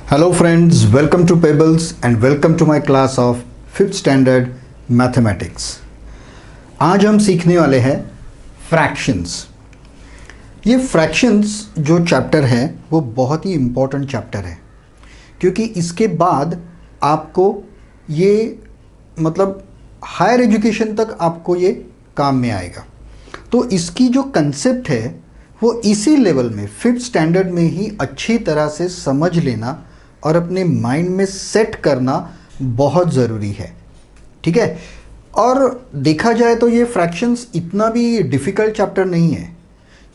Hello friends, welcome to Pebbles and welcome to my class of 5th standard mathematics। आज हम सीखने वाले हैं फ्रैक्शंस। ये फ्रैक्शंस जो चैप्टर है वो बहुत ही इम्पोर्टेंट चैप्टर है, क्योंकि इसके बाद आपको ये मतलब हायर एजुकेशन तक आपको ये काम में आएगा। तो इसकी जो कंसेप्ट है वो इसी लेवल में 5th स्टैंडर्ड में ही अच्छी तरह से समझ लेना और अपने माइंड में सेट करना बहुत ज़रूरी है, ठीक है। और देखा जाए तो ये फ्रैक्शंस इतना भी डिफ़िकल्ट चैप्टर नहीं है,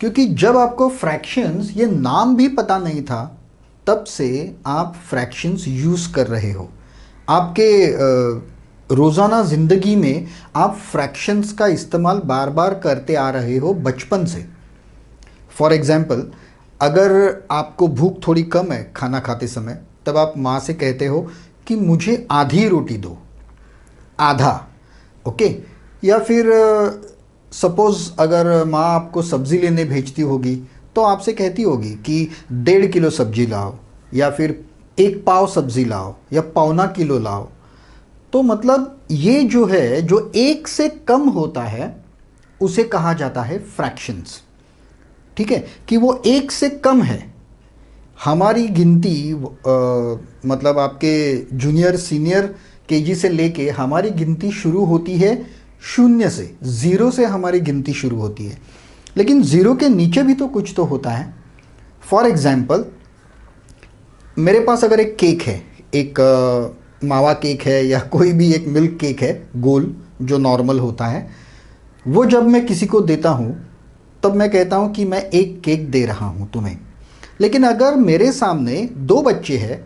क्योंकि जब आपको फ्रैक्शंस ये नाम भी पता नहीं था तब से आप फ्रैक्शंस यूज़ कर रहे हो। आपके रोज़ाना ज़िंदगी में आप फ्रैक्शंस का इस्तेमाल बार बार करते आ रहे हो बचपन से। फॉर एग्ज़ाम्पल, अगर आपको भूख थोड़ी कम है खाना खाते समय, तब आप माँ से कहते हो कि मुझे आधी रोटी दो, आधा, ओके। या फिर सपोज़ अगर माँ आपको सब्ज़ी लेने भेजती होगी तो आपसे कहती होगी कि 1.5 किलो सब्ज़ी लाओ, या फिर 1 पाव सब्ज़ी लाओ, या 1.25 किलो लाओ। तो मतलब ये जो है जो 1 से कम होता है उसे कहा जाता है फ्रैक्शंस, ठीक है, कि वो 1 से कम है। हमारी गिनती मतलब आपके जूनियर सीनियर केजी से लेके हमारी गिनती शुरू होती है 0 से, 0 से हमारी गिनती शुरू होती है। लेकिन 0 के नीचे भी तो कुछ तो होता है। फॉर एग्ज़ाम्पल, मेरे पास अगर एक केक है, एक मावा केक है या कोई भी एक मिल्क केक है गोल जो नॉर्मल होता है, वो जब मैं किसी को देता हूँ तब मैं कहता हूँ कि मैं एक केक दे रहा हूँ तुम्हें। लेकिन अगर मेरे सामने 2 बच्चे हैं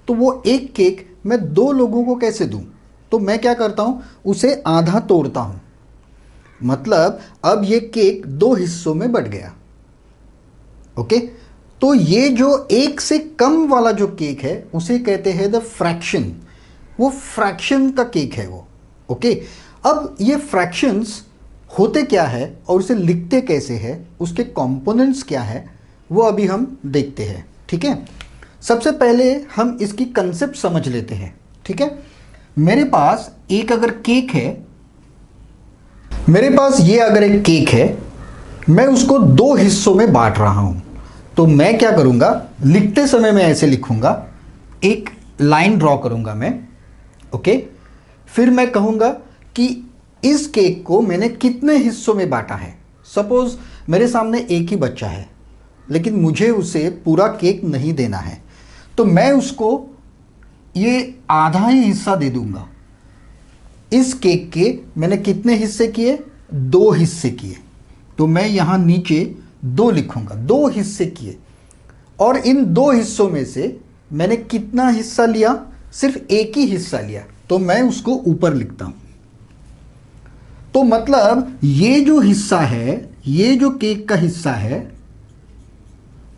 तो वो एक केक मैं 2 लोगों को कैसे दूँ? तो मैं क्या करता हूँ, उसे आधा तोड़ता हूँ। मतलब अब ये केक 2 हिस्सों में बट गया, ओके। तो ये जो 1 से कम वाला जो केक है उसे कहते हैं द फ्रैक्शन। वो फ्रैक्शन का केक है वो, ओके। अब ये फ्रैक्शंस होते क्या है और उसे लिखते कैसे हैं, उसके कंपोनेंट्स क्या है, वो अभी हम देखते हैं, ठीक है। सबसे पहले हम इसकी कंसेप्ट समझ लेते हैं, ठीक है। मेरे पास एक अगर केक है, मेरे पास ये अगर एक केक है, मैं उसको 2 हिस्सों में बांट रहा हूं। तो मैं क्या करूंगा, लिखते समय मैं ऐसे लिखूंगा, एक लाइन ड्रॉ करूंगा मैं, ओके। फिर मैं कहूंगा कि इस केक को मैंने कितने हिस्सों में बांटा है। सपोज मेरे सामने एक ही बच्चा है, लेकिन मुझे उसे पूरा केक नहीं देना है, तो मैं उसको ये आधा ही हिस्सा दे दूंगा। इस केक के मैंने कितने हिस्से किए, 2 हिस्से किए, तो मैं यहाँ नीचे 2 लिखूंगा, 2 हिस्से किए। और इन 2 हिस्सों में से मैंने कितना हिस्सा लिया, सिर्फ एक ही हिस्सा लिया, तो मैं उसको ऊपर लिखता हूँ। तो मतलब ये जो हिस्सा है, ये जो केक का हिस्सा है,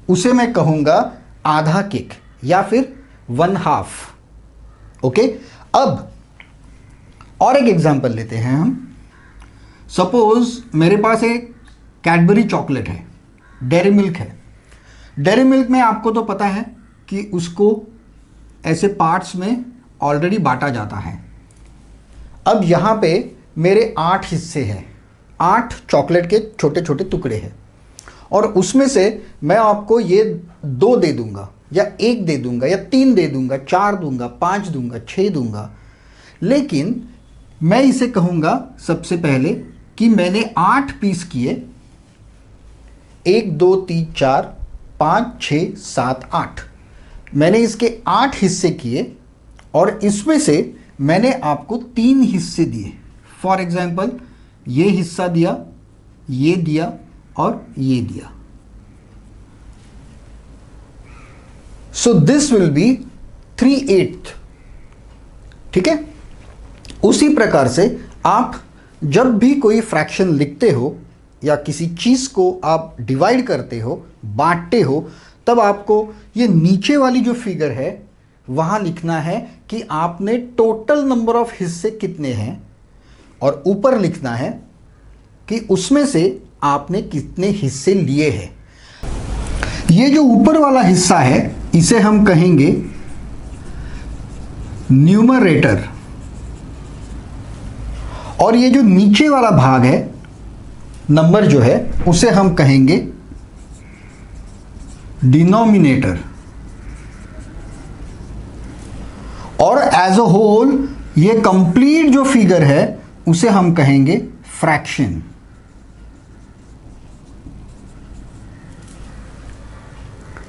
उसे मैं कहूंगा आधा केक या फिर 1/2, ओके। अब और एक एग्जांपल लेते हैं हम। सपोज मेरे पास एक कैडबरी चॉकलेट है, डेयरी मिल्क है। डेयरी मिल्क में आपको तो पता है कि उसको ऐसे पार्ट्स में ऑलरेडी बांटा जाता है। अब यहाँ पे मेरे 8 हिस्से हैं, 8 चॉकलेट के छोटे छोटे टुकड़े हैं, और उसमें से मैं आपको ये 2 दे दूंगा, या 1 दे दूंगा, या 3 दे दूंगा, 4 दूंगा, 5 दूंगा, 6 दूंगा। लेकिन मैं इसे कहूंगा सबसे पहले कि मैंने 8 पीस किए, 1 2 3 4 5 6 7 8, मैंने इसके 8 हिस्से किए, और इसमें से मैंने आपको 3 हिस्से दिए। फॉर एग्जाम्पल, ये हिस्सा दिया, ये दिया और ये दिया। सो दिस विल बी 3/8, ठीक है। उसी प्रकार से आप जब भी कोई फ्रैक्शन लिखते हो या किसी चीज को आप डिवाइड करते हो, बांटते हो, तब आपको ये नीचे वाली जो फिगर है वहां लिखना है कि आपने टोटल नंबर ऑफ हिस्से कितने हैं, और ऊपर लिखना है कि उसमें से आपने कितने हिस्से लिए हैं। ये जो ऊपर वाला हिस्सा है इसे हम कहेंगे न्यूमरेटर, और ये जो नीचे वाला भाग है नंबर जो है उसे हम कहेंगे डिनोमिनेटर, और एज अ होल ये कंप्लीट जो फिगर है उसे हम कहेंगे फ्रैक्शन।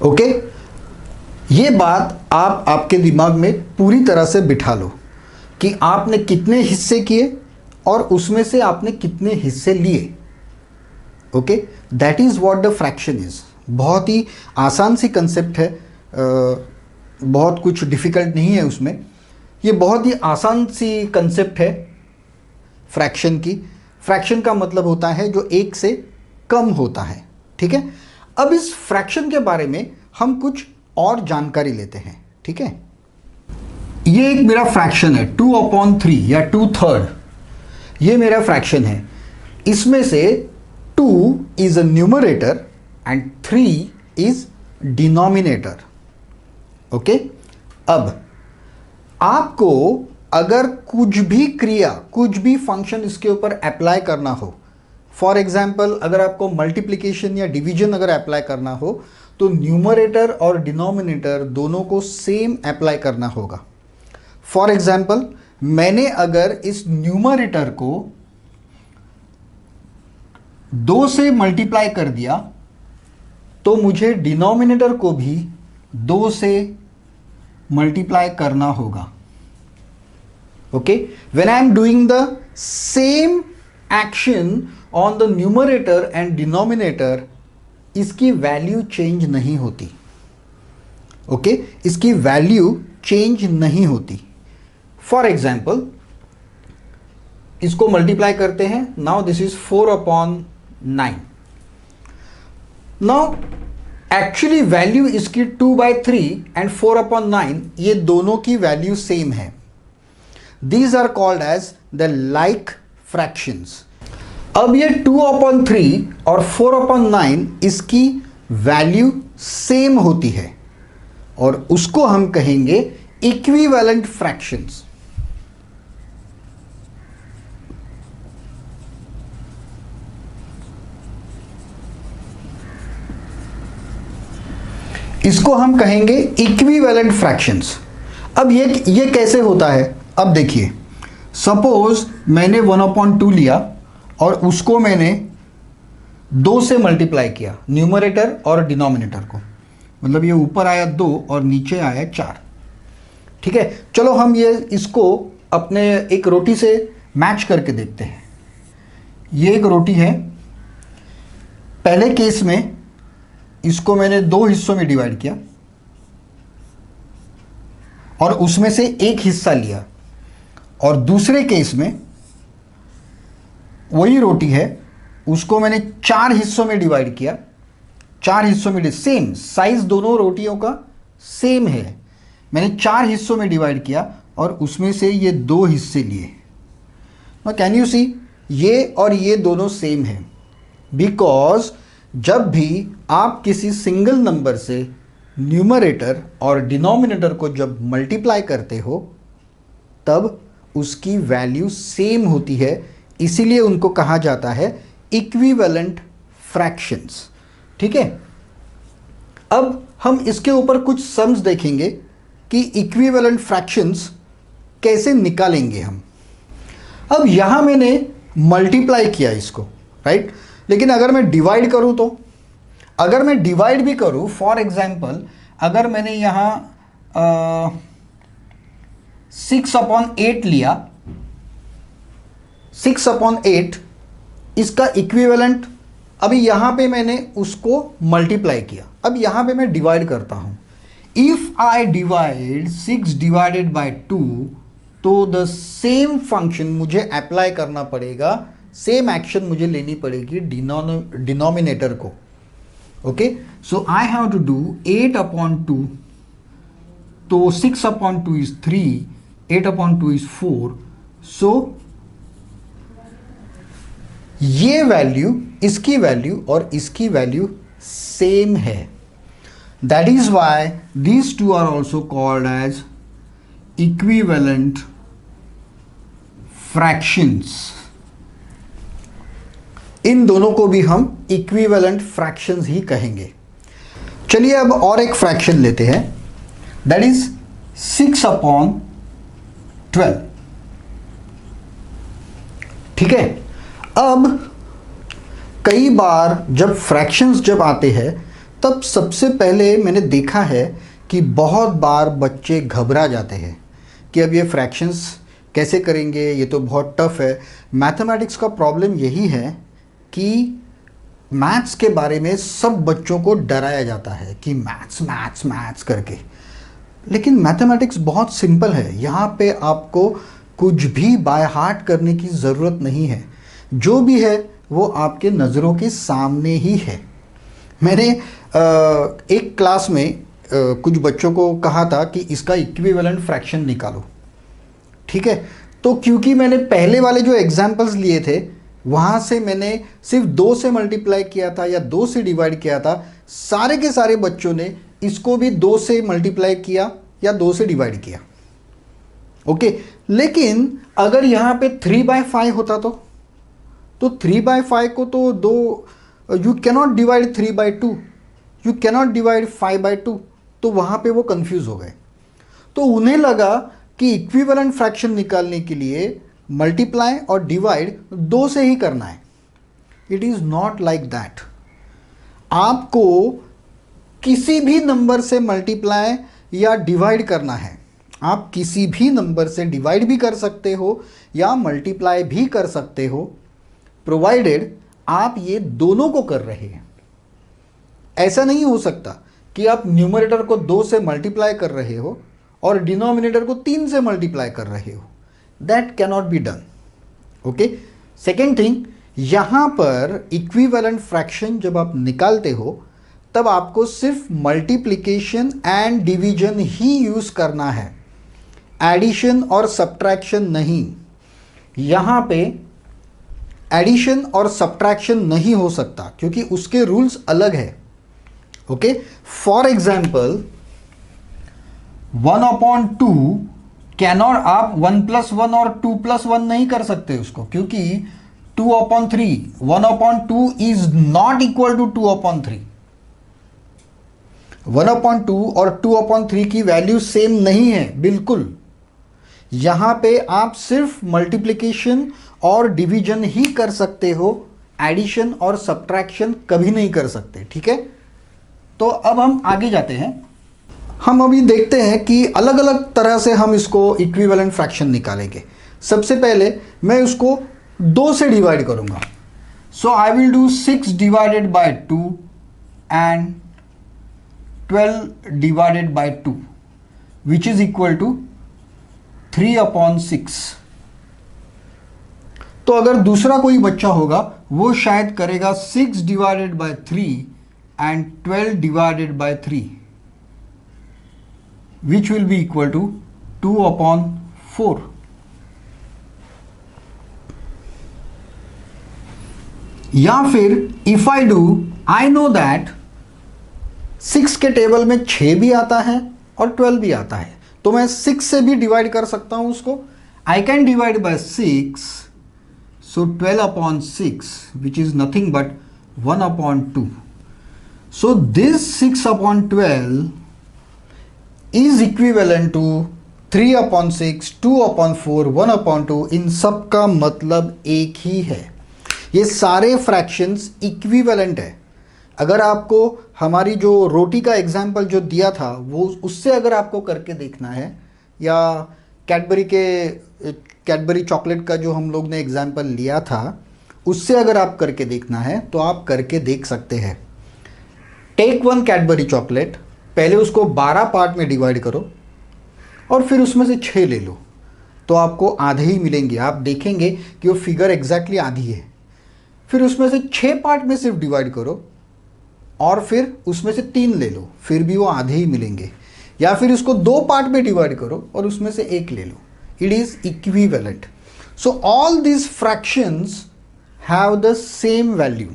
ओके, ये बात आप आपके दिमाग में पूरी तरह से बिठा लो कि आपने कितने हिस्से किए और उसमें से आपने कितने हिस्से लिए। Okay, that is what the fraction is. बहुत ही आसान सी कंसेप्ट है, बहुत कुछ डिफिकल्ट नहीं है उसमें। ये बहुत ही आसान सी कंसेप्ट है फ्रैक्शन की। फ्रैक्शन का मतलब होता है जो एक से कम होता है। ठीक है, अब इस फ्रैक्शन के बारे में हम कुछ और जानकारी लेते हैं। ठीक है, ये एक मेरा फ्रैक्शन है 2/3 या 2/3, ये मेरा फ्रैक्शन है। इसमें से 2 is a numerator and 3 is denominator. Okay, अब आपको अगर कुछ भी क्रिया, कुछ भी फंक्शन इसके ऊपर अप्लाई करना हो, फॉर एग्जाम्पल अगर आपको मल्टीप्लिकेशन या डिवीजन अगर अप्लाई करना हो तो न्यूमरेटर और डिनोमिनेटर दोनों को सेम अप्लाई करना होगा। फॉर एग्जाम्पल मैंने अगर इस न्यूमरेटर को 2 से मल्टीप्लाई कर दिया तो मुझे डिनोमिनेटर को भी 2 से मल्टीप्लाई करना होगा। Okay, when I am doing the same action on the numerator and denominator, इसकी वैल्यू चेंज नहीं होती। ओके, इसकी वैल्यू चेंज नहीं होती। फॉर एग्जाम्पल इसको मल्टीप्लाई करते हैं, now this is 4/9। Now actually value इसकी 2/3 एंड 4/9, ये दोनों की वैल्यू सेम है। These are called as the like fractions. अब ये 2/3 और 4/9 इसकी वैल्यू सेम होती है और उसको हम कहेंगे इक्विवेलेंट फ्रैक्शंस। इसको हम कहेंगे इक्विवेलेंट फ्रैक्शंस। अब ये कैसे होता है? अब देखिए, सपोज मैंने 1/2 लिया और उसको मैंने 2 से मल्टीप्लाई किया, न्यूमरेटर और डिनोमिनेटर को, मतलब ये ऊपर आया 2 और नीचे आया 4। ठीक है, चलो हम ये इसको अपने एक रोटी से मैच करके देखते हैं। ये एक रोटी है, पहले केस में इसको मैंने 2 हिस्सों में डिवाइड किया और उसमें से एक हिस्सा लिया, और दूसरे केस में वही रोटी है, उसको मैंने 4 हिस्सों में डिवाइड किया। 4 हिस्सों में, सेम साइज दोनों रोटियों का सेम है, मैंने 4 हिस्सों में डिवाइड किया और उसमें से ये 2 हिस्से लिए। कैन यू सी, ये और ये दोनों सेम है, बिकॉज जब भी आप किसी सिंगल नंबर से न्यूमरेटर और डिनोमिनेटर को जब मल्टीप्लाई करते हो तब उसकी वैल्यू सेम होती है, इसीलिए उनको कहा जाता है इक्विवेलेंट फ्रैक्शंस। ठीक है, अब हम इसके ऊपर कुछ सम्स देखेंगे कि इक्विवेलेंट फ्रैक्शंस कैसे निकालेंगे हम। अब यहां मैंने मल्टीप्लाई किया इसको, राइट, लेकिन अगर मैं डिवाइड करूं तो, अगर मैं डिवाइड भी करूं, फॉर एग्जाम्पल अगर मैंने यहां 6/8 लिया, 6/8 इसका इक्विवेलेंट, अभी यहां पे मैंने उसको मल्टीप्लाई किया, अब यहां पे मैं डिवाइड करता हूं। If I divide 6 divided by 2, तो द सेम फंक्शन मुझे अप्लाई करना पड़ेगा, सेम एक्शन मुझे लेनी पड़ेगी डिनोमिनेटर को। Okay, so I have to do 8/2, तो 6/2 इज 3, 8/2 इज 4, सो ये वैल्यू, इसकी वैल्यू और इसकी वैल्यू सेम है। That is why these two are also called as equivalent fractions. इन दोनों को भी हम इक्विवेलेंट फ्रैक्शंस ही कहेंगे. चलिए अब और एक फ्रैक्शन लेते हैं, दैट इज 6/12. ठीक है. अब कई बार जब फ्रैक्शंस जब आते हैं तब सबसे पहले मैंने देखा है कि बहुत बार बच्चे घबरा जाते हैं कि अब ये फ्रैक्शंस कैसे करेंगे, ये तो बहुत टफ है. मैथमेटिक्स का प्रॉब्लम यही है कि मैथ्स के बारे में सब बच्चों को डराया जाता है कि मैथ्स मैथ्स मैथ्स करके. लेकिन मैथमेटिक्स बहुत सिंपल है. यहाँ पे आपको कुछ भी बाय हार्ट करने की ज़रूरत नहीं है. जो भी है वो आपके नज़रों के सामने ही है. मैंने एक क्लास में कुछ बच्चों को कहा था कि इसका इक्विवेलेंट फ्रैक्शन निकालो. ठीक है. तो क्योंकि मैंने पहले वाले जो एग्जाम्पल्स लिए थे वहाँ से मैंने सिर्फ 2 से मल्टीप्लाई किया था या 2 से डिवाइड किया था, सारे के सारे बच्चों ने इसको भी 2 से मल्टीप्लाई किया या 2 से डिवाइड किया. ओके. लेकिन अगर यहाँ पे 3/5 होता तो 3/5 को तो you cannot divide 3/2, you cannot divide 5/2. तो वहाँ पे वो कंफ्यूज हो गए. तो उन्हें लगा कि इक्विवेलेंट फ्रैक्शन निकालने के लिए मल्टीप्लाई और डिवाइड 2 से ही करना है. It is not like that. आपको किसी भी नंबर से मल्टीप्लाई या डिवाइड करना है. आप किसी भी नंबर से डिवाइड भी कर सकते हो या मल्टीप्लाई भी कर सकते हो, प्रोवाइडेड आप ये दोनों को कर रहे हैं. ऐसा नहीं हो सकता कि आप न्यूमरेटर को 2 से मल्टीप्लाई कर रहे हो और डिनोमिनेटर को 3 से मल्टीप्लाई कर रहे हो. That cannot be done. Okay. Second thing, यहाँ पर इक्विवेलेंट फ्रैक्शन जब आप निकालते हो तब आपको सिर्फ multiplication and division he use करना है, एडिशन और सब्ट्रैक्शन नहीं. यहाँ पे एडिशन और सब्ट्रैक्शन नहीं हो सकता क्योंकि उसके रूल्स अलग है. ओके. फॉर एग्जाम्पल 1/2 कैनॉट, आप 1+1 और 2+1 नहीं कर सकते उसको, क्योंकि 2/3, 1/2 इज नॉट इक्वल टू 2/3. 1/2 और 2/3 की वैल्यू सेम नहीं है बिल्कुल. यहां पे आप सिर्फ मल्टीप्लिकेशन और डिवीजन ही कर सकते हो, एडिशन और सब्ट्रैक्शन कभी नहीं कर सकते. ठीक है. तो अब हम आगे जाते हैं. हम अभी देखते हैं कि अलग अलग तरह से हम इसको इक्विवेलेंट फ्रैक्शन निकालेंगे. सबसे पहले मैं उसको 2 से डिवाइड करूंगा. So I will do 6 divided by 2 and 12 divided by 2 which is equal to 3/6. तो अगर दूसरा कोई बच्चा होगा वो शायद करेगा 6 divided bye 3 and 12 divided bye 3 which will be equal to 2/4. या फिर if I do, I know that 6 के टेबल में 6 भी आता है और 12 भी आता है, तो मैं 6 से भी डिवाइड कर सकता हूं उसको. I can divide by 6, so 12/6 which is nothing but 1/2. So this 6/12 is equivalent to 3/6, 2/4, 1/2. इन सब का मतलब एक ही है. ये सारे फ्रैक्शंस इक्विवेलेंट है. अगर आपको हमारी जो रोटी का एग्जाम्पल जो दिया था वो उससे अगर आपको करके देखना है, या कैडबरी चॉकलेट का जो हम लोग ने एग्जाम्पल लिया था उससे अगर आप करके देखना है तो आप करके देख सकते हैं. टेक 1 कैडबरी चॉकलेट, पहले उसको 12 पार्ट में डिवाइड करो और फिर उसमें से 6 ले लो, तो आपको आधे ही मिलेंगे. आप देखेंगे कि वो फिगर एग्जैक्टली आधी है. फिर उसमें से 6 पार्ट में सिर्फ डिवाइड करो और फिर उसमें से 3 ले लो, फिर भी वो आधे ही मिलेंगे. या फिर इसको 2 पार्ट में डिवाइड करो और उसमें से 1 ले लो. It is equivalent. So all these fractions have the same value.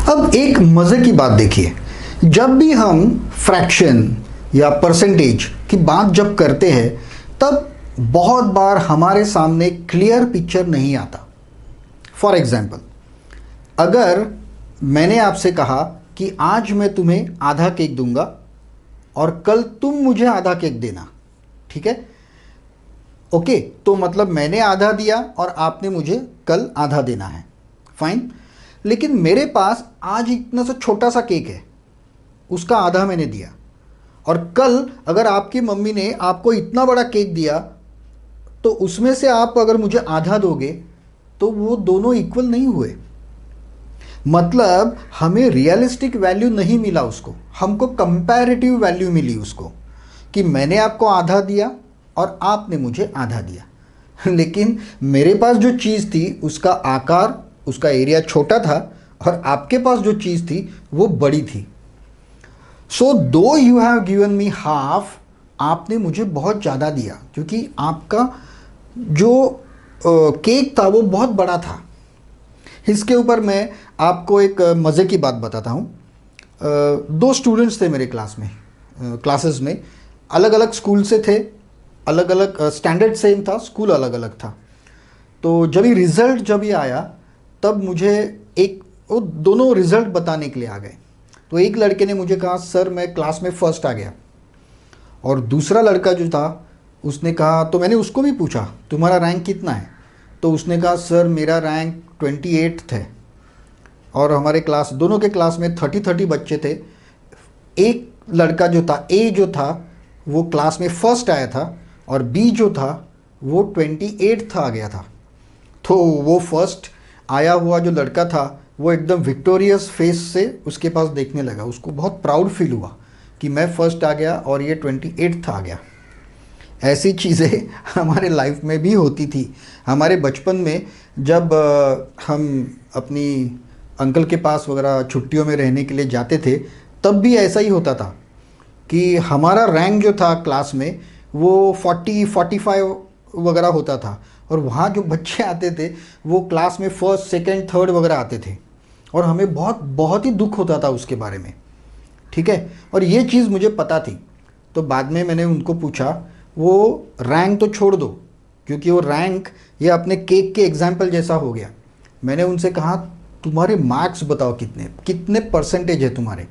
अब एक मजे की बात देखिए, जब भी हम फ्रैक्शन या परसेंटेज की बात जब करते हैं तब बहुत बार हमारे सामने क्लियर पिक्चर नहीं आता। फॉर एग्जाम्पल, अगर मैंने आपसे कहा कि आज मैं तुम्हें आधा केक दूंगा और कल तुम मुझे आधा केक देना, ठीक है, ओके, तो मतलब मैंने आधा दिया और आपने मुझे कल आधा देना है, फाइन। लेकिन मेरे पास आज इतना सा छोटा सा केक है, उसका आधा मैंने दिया, और कल अगर आपकी मम्मी ने आपको इतना बड़ा केक दिया तो उसमें से आप अगर मुझे आधा दोगे तो वो दोनों इक्वल नहीं हुए। मतलब हमें रियलिस्टिक वैल्यू नहीं मिला उसको, हमको कंपैरेटिव वैल्यू मिली उसको, कि मैंने आपको आधा दिया और आपने मुझे आधा दिया। लेकिन मेरे पास जो चीज़ थी उसका आकार, उसका एरिया छोटा था और आपके पास जो चीज़ थी वो बड़ी थी। सो दो you have given me half, आपने मुझे बहुत ज़्यादा दिया क्योंकि आपका जो केक था वो बहुत बड़ा था। इसके ऊपर मैं आपको एक मज़े की बात बताता हूँ। दो स्टूडेंट्स थे मेरे क्लासेस में, अलग अलग स्कूल से थे, अलग अलग स्टैंडर्ड सेम था, स्कूल अलग अलग था। तो जब ये आया तब मुझे वो दोनों रिज़ल्ट बताने के लिए आ गए। तो एक लड़के ने मुझे कहा सर मैं क्लास में फर्स्ट आ गया, और दूसरा लड़का जो था उसने कहा, तो मैंने उसको भी पूछा तुम्हारा रैंक कितना है, तो उसने कहा सर मेरा रैंक 28 है। और हमारे क्लास, दोनों के क्लास में 30 बच्चे थे। एक लड़का जो था, ए जो था, वो क्लास में फर्स्ट आया था और बी जो था वो 28 आ गया था। तो वो फर्स्ट आया हुआ जो लड़का था वो एकदम विक्टोरियस फेस से उसके पास देखने लगा, उसको बहुत प्राउड फील हुआ कि मैं फर्स्ट आ गया और ये 28 आ गया। ऐसी चीज़ें हमारे लाइफ में भी होती थी। हमारे बचपन में जब हम अपनी अंकल के पास वगैरह छुट्टियों में रहने के लिए जाते थे तब भी ऐसा ही होता था कि हमारा रैंक जो था क्लास में वो 40-45 वगैरह होता था, और वहाँ जो बच्चे आते थे वो क्लास में फर्स्ट सेकंड थर्ड वगैरह आते थे, और हमें बहुत ही दुख होता था उसके बारे में, ठीक है। और ये चीज़ मुझे पता थी, तो बाद में मैंने उनको पूछा, वो रैंक तो छोड़ दो क्योंकि वो रैंक ये अपने केक के एग्जाम्पल जैसा हो गया। मैंने उनसे कहा तुम्हारे मार्क्स बताओ कितने परसेंटेज है तुम्हारे।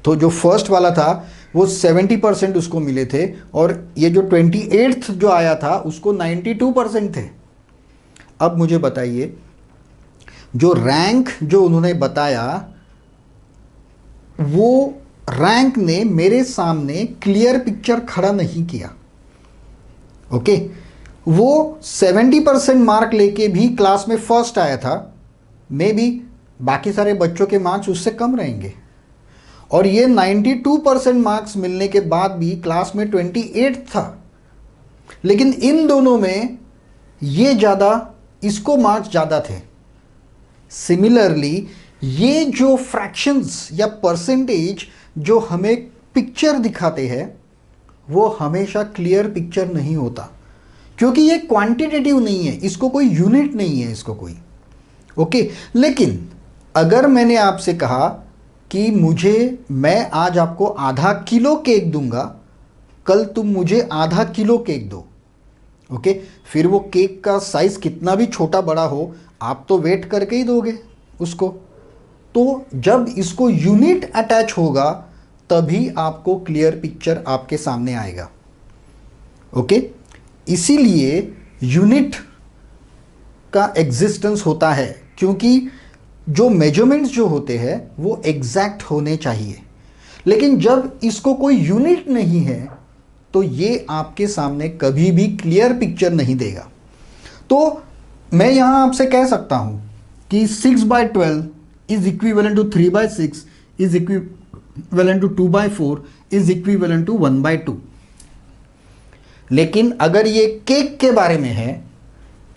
तो जो फर्स्ट वाला था वो 70% उसको मिले थे, और ये जो 28th जो आया था उसको 92% थे। अब मुझे बताइए, जो रैंक जो उन्होंने बताया वो रैंक ने मेरे सामने क्लियर पिक्चर खड़ा नहीं किया, ओके। वो 70% मार्क लेके भी क्लास में फर्स्ट आया था, मे बी बाकी सारे बच्चों के मार्क्स उससे कम रहेंगे, और ये 92% मार्क्स मिलने के बाद भी क्लास में 28 था। लेकिन इन दोनों में ये ज़्यादा, इसको मार्क्स ज़्यादा थे। सिमिलरली ये जो फ्रैक्शंस या परसेंटेज जो हमें पिक्चर दिखाते हैं वो हमेशा क्लियर पिक्चर नहीं होता, क्योंकि ये क्वांटिटेटिव नहीं है, इसको कोई यूनिट नहीं है, इसको कोई, ओके। लेकिन अगर मैंने आपसे कहा कि मैं आज आपको आधा किलो केक दूंगा, कल तुम मुझे आधा किलो केक दो, ओके, फिर वो केक का साइज कितना भी छोटा बड़ा हो आप तो वेट करके ही दोगे उसको। तो जब इसको यूनिट अटैच होगा तभी आपको क्लियर पिक्चर आपके सामने आएगा, ओके। इसीलिए यूनिट का एग्जिस्टेंस होता है, क्योंकि जो मेजरमेंट्स जो होते हैं वो एग्जैक्ट होने चाहिए। लेकिन जब इसको कोई यूनिट नहीं है तो ये आपके सामने कभी भी क्लियर पिक्चर नहीं देगा। तो मैं यहाँ आपसे कह सकता हूँ कि 6/12 is equivalent to 3/6 is equivalent to 2/4 is equivalent to 1/2। लेकिन अगर ये केक के बारे में है,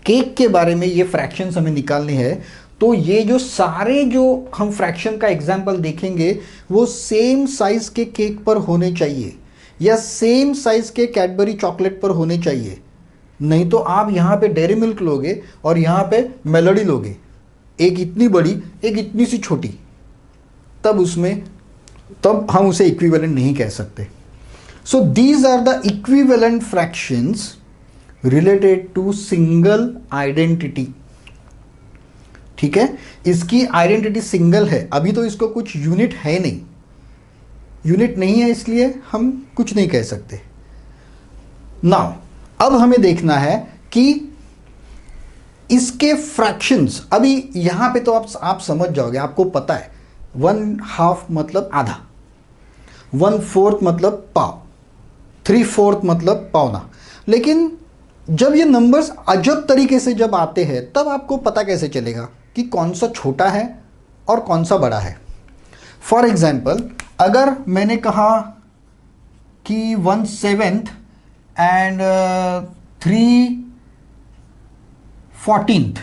केक के बारे में ये फ्रैक्शंस हमें निकालने हैं, तो ये जो सारे जो हम फ्रैक्शन का एग्जाम्पल देखेंगे वो सेम साइज के केक पर होने चाहिए या सेम साइज के कैडबरी चॉकलेट पर होने चाहिए। नहीं तो आप यहाँ पे डेयरी मिल्क लोगे और यहाँ पे मेलोडी लोगे, एक इतनी बड़ी एक इतनी सी छोटी, तब उसमें तब हम उसे इक्विवेलेंट नहीं कह सकते। So these are the equivalent fractions related to single identity. ठीक है, इसकी आइडेंटिटी सिंगल है, अभी तो इसको कुछ यूनिट है नहीं, यूनिट नहीं है इसलिए हम कुछ नहीं कह सकते। नाउ अब हमें देखना है कि इसके फ्रैक्शंस, अभी यहां पे तो आप समझ जाओगे, आपको पता है 1/2 मतलब आधा, 1/4 मतलब पाव, 3/4 मतलब पौना। लेकिन जब ये नंबर्स अजब तरीके से जब आते हैं तब आपको पता कैसे चलेगा कि कौन सा छोटा है और कौन सा बड़ा है। फॉर एग्जाम्पल, अगर मैंने कहा कि 1/7 एंड 3/14,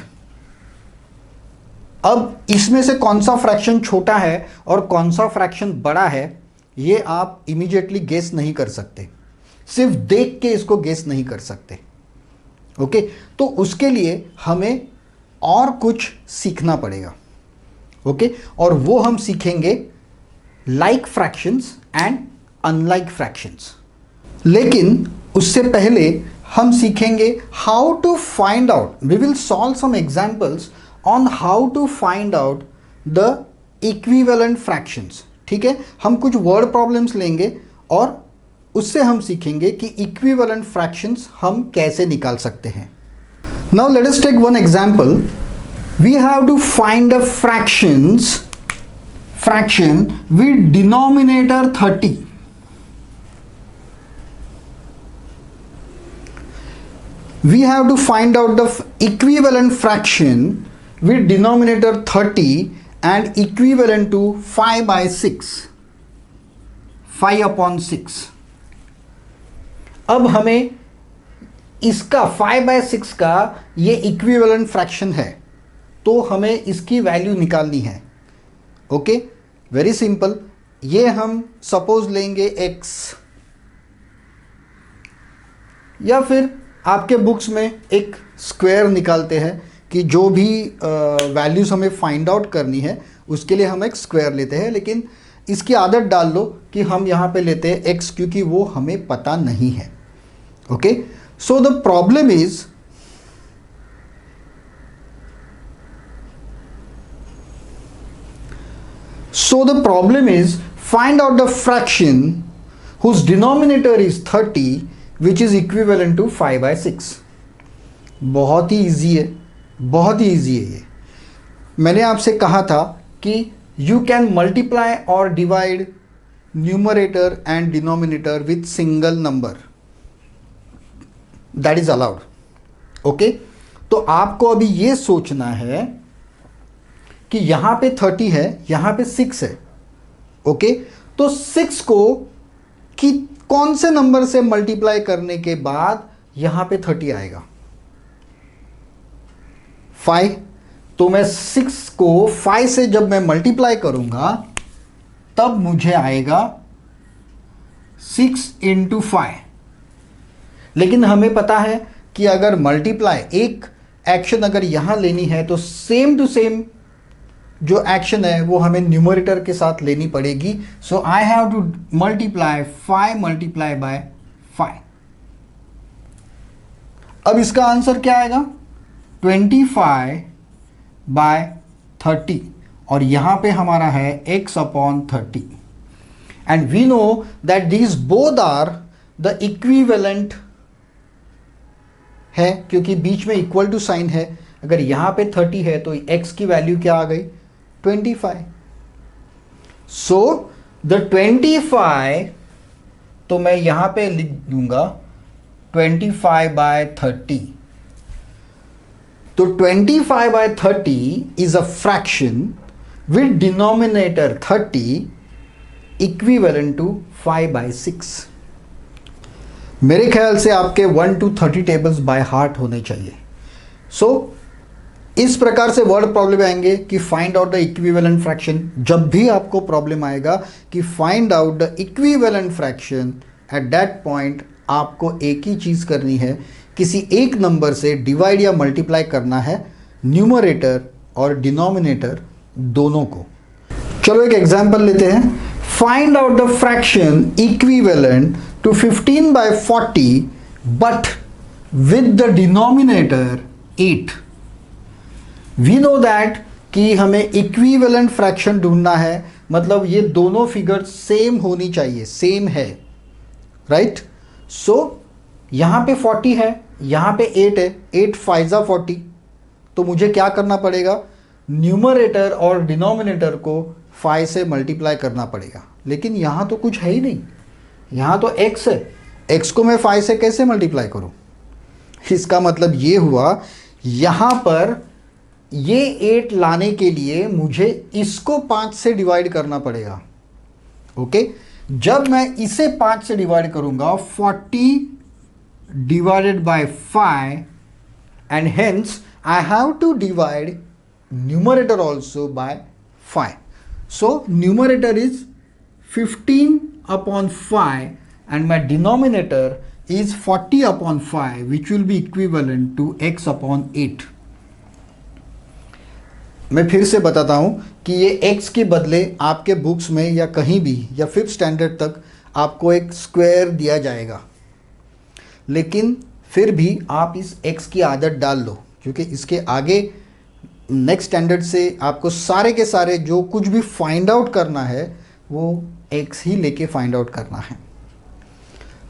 अब इसमें से कौन सा फ्रैक्शन छोटा है और कौन सा फ्रैक्शन बड़ा है, ये आप इमीडिएटली गेस नहीं कर सकते, सिर्फ देख के इसको गेस नहीं कर सकते। ओके, तो उसके लिए हमें और कुछ सीखना पड़ेगा। ओके, और वो हम सीखेंगे like fractions and unlike fractions. लेकिन उससे पहले हम सीखेंगे how to find out, we will solve some examples on how to find out the equivalent fractions. ठीक है, हम कुछ वर्ड प्रॉब्लम्स लेंगे और उससे हम सीखेंगे कि इक्विवेलेंट फ्रैक्शंस हम कैसे निकाल सकते हैं। Now let us take one example. We have to find a fraction with denominator 30। We have to find out the equivalent fraction with denominator 30 and equivalent to 5/6, 5/6। अब हमें इसका 5/6 का ये इक्विवेलेंट फ्रैक्शन है, तो हमें इसकी वैल्यू निकालनी है। Okay, very simple. ये हम सपोज लेंगे x, या फिर आपके बुक्स में एक स्क्वायर निकालते हैं कि जो भी वैल्यूज़ हमें फाइंड आउट करनी है उसके लिए हम एक स्क्वायर लेते हैं। लेकिन इसकी आदत डाल लो कि हम यहाँ पे लेते हैं x, क्योंकि वो हमें पता नहीं है। Okay, so the problem is find out the fraction whose denominator is 30 which is equivalent to 5/6। बहुत ही ईजी है, बहुत ही ईजी है ये। मैंने आपसे कहा था कि यू कैन मल्टीप्लाई और divide numerator and denominator with single number, that is allowed. Okay, तो आपको अभी ये सोचना है कि यहां पे 30 है, यहां पे 6 है। ओके, तो 6 को कि कौन से नंबर से मल्टीप्लाई करने के बाद यहां पे 30 आएगा? 5। तो मैं 6 को 5 से जब मैं मल्टीप्लाई करूंगा तब मुझे आएगा 6 × 5। लेकिन हमें पता है कि अगर मल्टीप्लाई, एक एक्शन अगर यहां लेनी है तो सेम टू सेम जो एक्शन है वो हमें न्यूमरेटर के साथ लेनी पड़ेगी। So I have to multiply 5 multiply by 5। अब इसका आंसर क्या आएगा? 25/30, और यहां पे हमारा है x/30। And we know that these both are the equivalent है, क्योंकि बीच में इक्वल टू साइन है। अगर यहां पे 30 है तो x की वैल्यू क्या आ गई? 25। सो द 25, तो मैं यहां पे लिख दूंगा 25/30। तो 25/30 is a fraction with denominator 30 equivalent to 5/6। मेरे ख्याल से आपके 1 to 30 टेबल्स बाय हार्ट होने चाहिए। सो इस प्रकार से वर्ड प्रॉब्लम आएंगे कि find out the equivalent fraction. जब भी आपको प्रॉब्लम आएगा कि find out the equivalent fraction, at that point आपको एक ही चीज़ करनी है, किसी एक नंबर से डिवाइड या मल्टीप्लाई करना है, न्यूमरेटर और डिनोमिनेटर दोनों को। चलो एक एग्जांपल लेते हैं। find out the fraction equivalent to 15 by 40 but with the denominator 8. We know that कि हमें इक्विवेलेंट फ्रैक्शन ढूंढना है, मतलब ये दोनों फिगर सेम होनी चाहिए, सेम है, राइट? सो यहाँ पे 40 है, यहाँ पे 8 है, 8 फाइजा 40, तो मुझे क्या करना पड़ेगा? न्यूमरेटर और डिनोमिनेटर को 5 से मल्टीप्लाई करना पड़ेगा। लेकिन यहाँ तो कुछ है ही नहीं, यहाँ तो x है, x को मैं 5 से कैसे मल्टीप्लाई करूँ? इसका मतलब ये हुआ यहाँ पर ये 8 लाने के लिए मुझे इसको 5 से डिवाइड करना पड़ेगा। ओके, जब मैं इसे 5 से डिवाइड करूंगा, 40 divided by 5 and hence I have to divide numerator also by 5. So numerator is 15 upon 5 and my denominator is 40 upon 5 which will be equivalent to x upon 8. मैं फिर से बताता हूँ कि ये x के बदले आपके बुक्स में या कहीं भी या 5th स्टैंडर्ड तक आपको एक स्क्वायर दिया जाएगा, लेकिन फिर भी आप इस x की आदत डाल लो, क्योंकि इसके आगे नेक्स्ट स्टैंडर्ड से आपको सारे के सारे जो कुछ भी फाइंड आउट करना है वो x ही लेके फाइंड आउट करना है.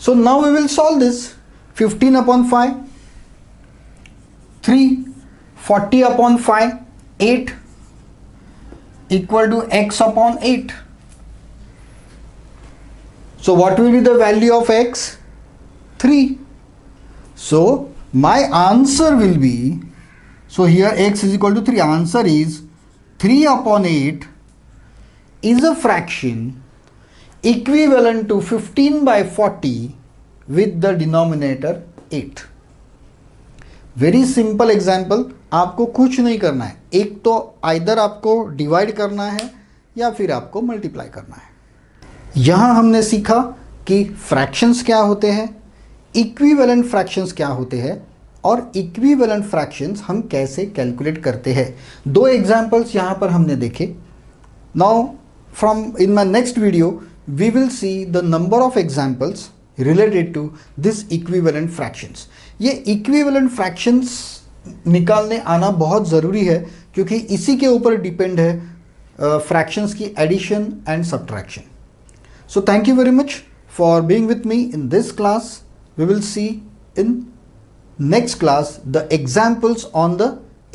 So now we will solve this. 15 upon 5, 3, 40 upon 5, 8 equal to x upon 8. So what will be the value of x? 3. So my answer will be, so here x is equal to 3. Answer is 3 upon 8 is a fraction equivalent to 15 by 40 with the denominator 8. Very simple example. आपको कुछ नहीं करना है, एक तो either आपको divide करना है या फिर आपको मल्टीप्लाई करना है. यहाँ हमने सीखा कि फ्रैक्शंस क्या होते हैं, इक्विवेलेंट फ्रैक्शंस क्या होते हैं और इक्विवेलेंट फ्रैक्शंस हम कैसे कैलकुलेट करते हैं. 2 एग्जाम्पल्स यहाँ पर हमने देखे. Now from in my next video we will see the number of examples related to this equivalent fractions. ये equivalent fractions निकालने आना बहुत ज़रूरी है, क्योंकि इसी के ऊपर डिपेंड है fractions की addition and subtraction. So thank you very much for being with me in this class. We will see in next class the examples on the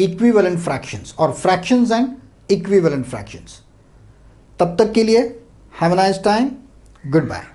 equivalent fractions or fractions and equivalent fractions. तब तक के लिए have a nice time. Goodbye.